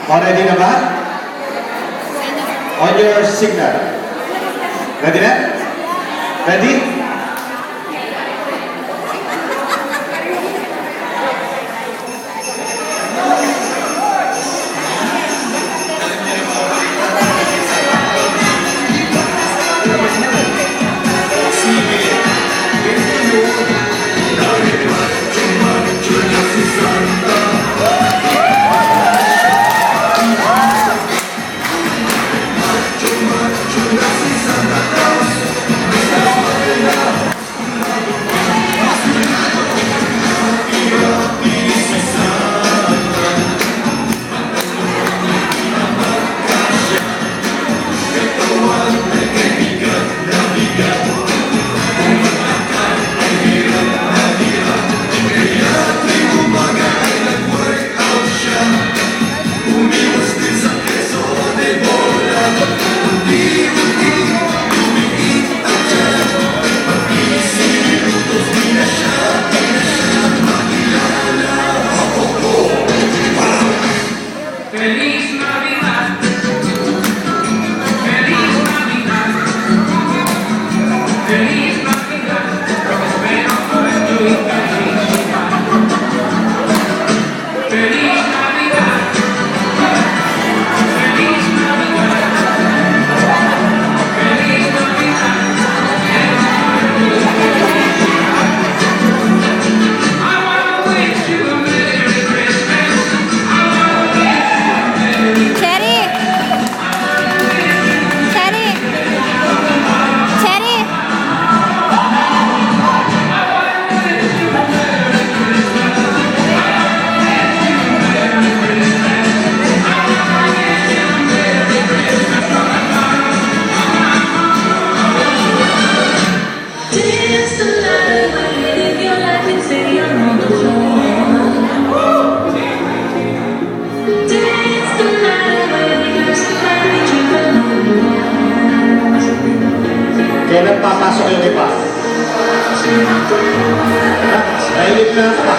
Ready na ba? On your signal. Ready na? Ready? Feliz Navidad, Feliz Navidad, Feliz Navidad, espero por tu felicidad. Feliz Navidad, Feliz Navidad, Feliz Navidad, I wanna wish you a Merry Christmas. I wanna wish you a Merry Cherry! Cherry! Cherry! Dance the night away, live your life and say I'm on the floor. Dance the night away, you're somebody dreaming on. Kailan papasok yung iba? Nahilip na pa.